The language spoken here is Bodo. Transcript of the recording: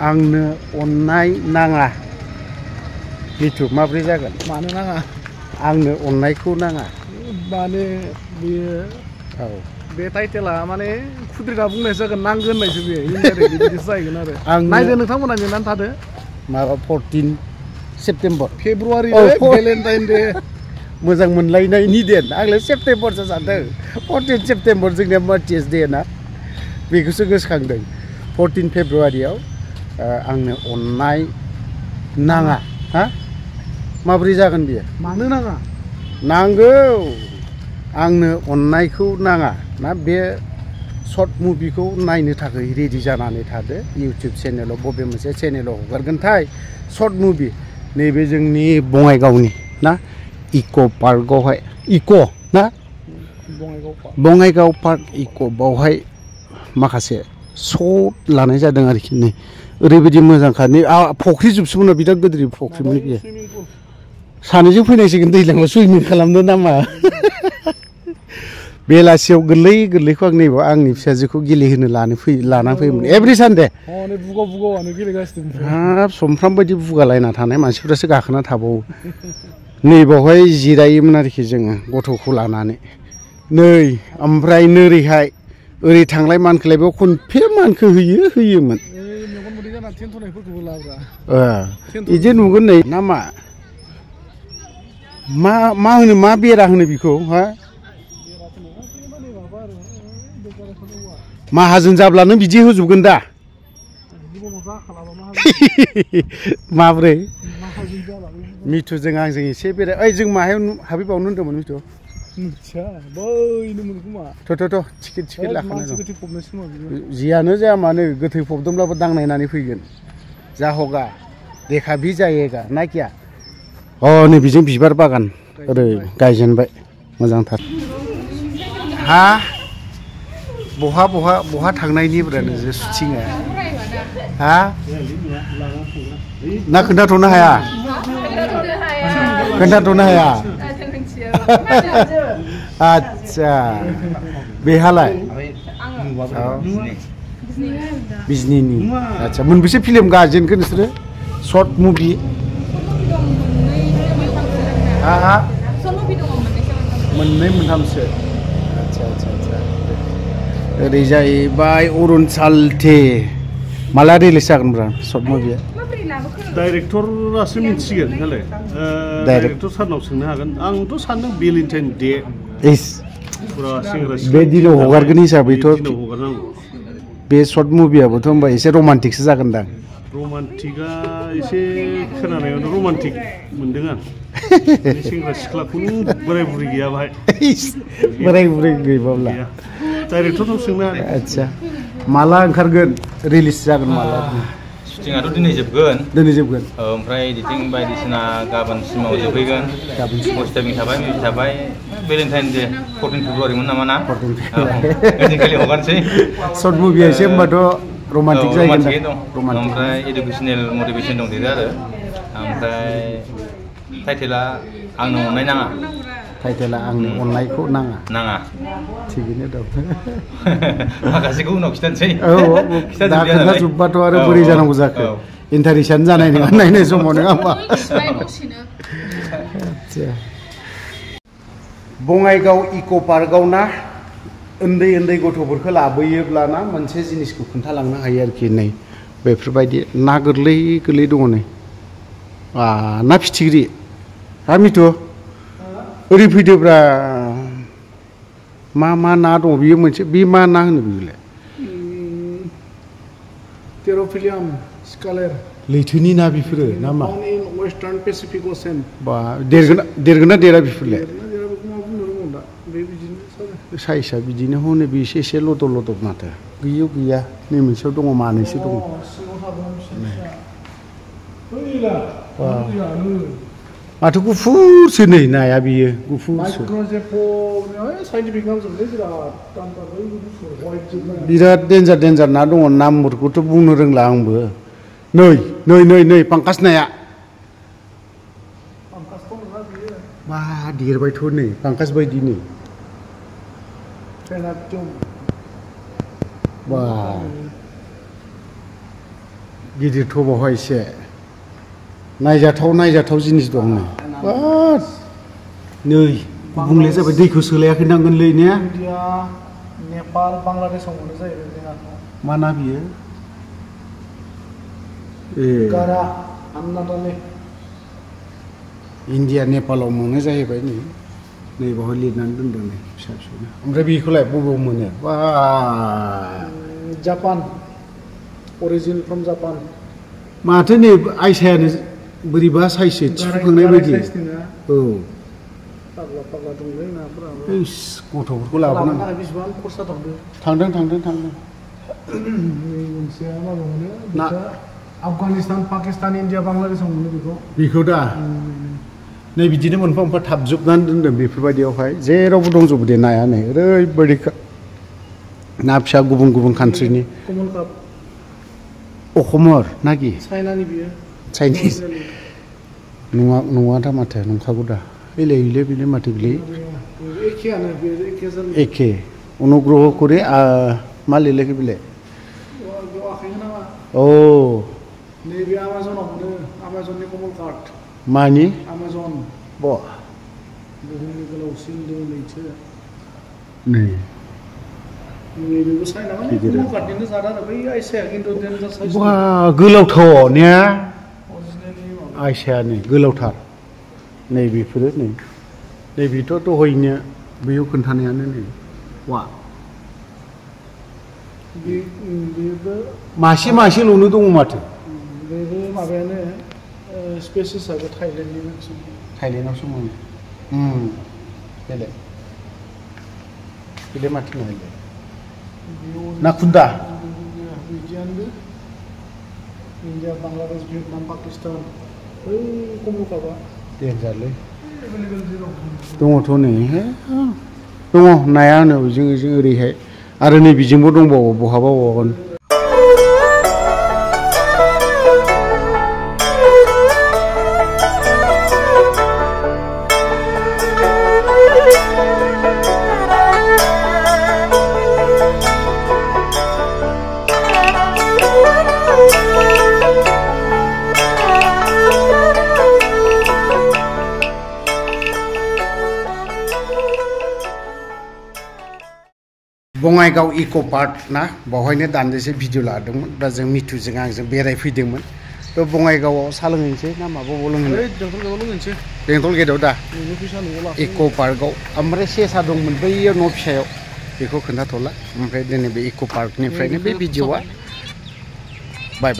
आंनो अननाय नाङा मिथु माब्रै जागोन मानो नाङा आंनो अननायखौ नाङा माने बेयो औ बे टाइटेला माने खुद्रिना बुंनाय जागोन नांगोन होननायसो बेयो इनडाइरेक्टलि बिदिसो जाहैगोन आरो नायदो नोंथांमोना नेनानै थादो माबा 14 सेप्टेम्बर फेब्रुवारि भेलेन्टाइन दे मोजां मोनलायनायनि दिन आंलाय सेप्टेम्बरसो सानदों 14 सेप्टेम्बर जोंनिया मार्टियार्स डे ना बेखौसो गोसोखांदों 14 फेब्रुवारियाव आंनो अननाय नाङा हा माब्रै जागोन बियो मानो नाङा नांगौ आंनो अननायखौ नाङा ना बे सर्ट मुभिखौ नायनो थाखाय रेडि जानानै थादो इउटुब चेनेलाव बबे मोनसे चेनेलाव हगारगोनथाय सर्ट मुभि नैबे जोंनि बङाइगावनि ना इक' पार्कआवहाय इक' ना बङाइगाव पार्क इक' बावहाय माखासे सर्ट लानाय जादों आरोखि नै ओरैबायदि मोजांखा नै फख्रि जोबसोमोन बिराद गिदिर फख्रिमोन बियो सानैजों फैनांसिगोन दैज्लाङाव सुइमिं खालामनो नामा बेलासियाव गोरलै गोरलैखौ आं नैबाव आंनि फिसाजोखौ गेलेहोनो लाना फैयोमोन एभ्रि सानडे हाब समफ्राम बायदि बुगालायना थानाय मानसिफ्रासो गाखोना थाबावो नैबावहाय जिरायोमोन आरोखि जोङो गथ'खौ लानानै नै ओमफ्राय नोरैहाय ओरै थांलाय मानखोलाय बेयाव खनफे मानखो होयोमोन बिदि नुगोन नै ना मा होनो मा बेरा होनो बेखौ हा माहाजोन जाब्लानो बिदि होजोबगोन दा माब्रै मिथुजों आंजों एसे बेराय ओइ जों माहायाव हाबैबावनो होनदोंमोन मिथु थ' टिकेट लाखानाय जियानो जाया मानो गोथै फबदोंब्लाबो दांनायनानै फैगोन जा हगा देखा भी जायगा ना क्या नै बेजों बिबार बागान ओरै गायजेनबाय मोजांथार हा बहा थांनायनि ब्रानो सुथिङा हा ना खोन्थाथ'नो हाया आच्छा बेहालाय बिजनिनि आच्छा मोनबेसे फिल्म गाजेनखो नोंसोरो सर्ट मुभि हा मोननै मोनथामसो आच्छा ओरै जाहैबाय अरुणचलथे माला रिलिज जागोन ब्रा सर्ट मुभिया डाइरेक्टरासो मिथिसिगोन नालाय डाइरेक्टर सारनाव सोंनो हागोन आंथ' सानदों भेलेन्टाइन दे फुरा सेंग्रा सिख्ला बे दिनाव हगारगोन हिसाबैथ' बे सर्ट मुभियाबोथ' होमबा एसे रमान्टिकसो जागोनदां रमान्टिकआ एसे खोनानायावनो रमान्टिक मोनदों आं सेंग्रा सिख्लाखौनो बोराय बुरै गैया बाहाय बोराय बुरै गैयाब्ला डाइरेक्टरनाव सोंनो हागोन आच्छा माला ओंखारगोन रिलिज जागोन माला शुटिंआथ' दिनै जोबगोन ओमफ्राय एडिटिं बायदिसिना गाबोनसिमाव जोबहैगोन पस्टारिं थाबाय मिउजिक थाबाय भेलेन्टाइन दे 14 फेब्रुवारिमोन नामा ना ओइदिनखालि हगारनोसै सर्ट मुभिया एसे होमबाथ' रमान्टिक जाहैगोन ओमफ्राय इडुकेसनेल मटिभेसन दंदेरो आरो ओमफ्राय टाइटेला आंनो अननाय नाङा टाइटेला आंनो अननायखौ नाङा थिगैनो दं माखासेखौ उनाव खिथानोसै दा खोन्थाजोब्बाथ' आरो बोरै जानांगौ जाखो इन्टारेस्टआनो जानाय नङा नायनाय समाव नङा होमबा बङाइगाव इक' पार्कआव ना उन्दै गथ'फोरखौ लाबोयोब्लाना मोनसे जिनिसखौ खोन्थालांनो हायो आरोखि नै बेफोरबायदि ना गोरलै दङ नै ना फिथिख्रि हा मिथु ओरै फैदोब्रा मा ना दङ बियो मोनसे बे मा ना होनो बेलाय टेरोफिलियाम स्कालेर लैथोनि ना बेफोरो ना मा वेस्टार्न पेसिफिक असेन बा देरगोन ना देरा बेफोरलाय साइजआ बिदिनो हनै बे एसे लदब माथो गैया नै मोनसेयाव दङ मानैसो दङ माथो गुफुरसो नै नाया बियो गुफुरसो बिराद देन्जार ना दङ नामफोरखौथ' बुंनो रोंला आंबो नै पांकाज नाया मा देरबायथ' नै पांकाज बायदि नै बा गिदिरथ' बावहाय एसे नायजाथाव जिनिस दं नै गुबुंले जाबाय दैखौ सोलायाखै नांगोनलै ने इन्डिया नेपाल बांलादेशआव मोनो जाहैबाय जोंहा मा ना बियो गारा आन्नादानि इन्डिया नेपालाव मोनो जाहैबाय नै बावहाय लिरनानै दोनदों नै फिसा फिसानो ओमफ्राय बेखौलाय बबेयाव मोनो बा जापान अरिजिन फ्रम जापान माथो नै आयसायानो बोरैबा साइससो थिफुखांनाय बायदि औ फाग्ला दंलै नाफोराबो गथ'फोरखौ लाबोनांगौ बेसेबां खरसा थांदों मोनसेया माबा मोनो ना आफगानिस्तान पाकिस्तान इन्डिया बांलादेशआव मोनो बेखौ दा नै बिदिनो मोनफा थाबजोबनानै दोनदों बेफोरबायदियावहाय जेरावबो दंजोबो दे नाया नै ओरैबायदि ना फिसा गुबुन कान्ट्रिनि अखमर नागि चाइनानि बियो चाइनिज नङा दा माथो नंखागौ दा एले बिले माथो बिले एखे अनुग्रह करे मा लिरलायखो बिलाय औ नैबे आमाजनाव मोनो आमाजननि कमल कार्ड मानि आमाजन बुहुमनि गोलावसिन लैथो नैबेबो चाइना माने कमल कार्डनिनो जादा आरो बै आयसाया खिन्थु डेन्जार साइज गोलावथार ने आयसाया नै गोलावथार नै बेफोरो नैबेथ' दहायनो बैयाव खोन्थानायानो नै वा मासेल'नो दङ माथो बेबो माबायानो स्पेसिसाबो थाइलेण्डआवसो मोनो बेलाय माथो नहले ना खुन्दा बिदियानो इन्डिया बांलादेश भियेटनाम पाकिस्तान बै कमलकार्डआ देन्जारलै दङथ' नै दङ नाया नै जों ओरैहाय आरो नै बिजोंबो दंबावो बहाबा बङाइगाव इक' पार्क ना बावहायनो दान्दिसे भिडिअ लादोंमोन दा जों मिथुजों आंजों बेरायफैदोंमोन थ' बङाइगावआव सा लोंहैनोसै ना माबायाव लोंहैनोसै बेंटल गेटआव दा इक' पार्कआव ओमफ्राय सेसा दंमोन बैयाव न' फिसायाव बेखौ खोन्थाथ'ला ओमफ्राय दिनै बे इक' पार्कनिफ्रायनो बे भिडिअआ बाय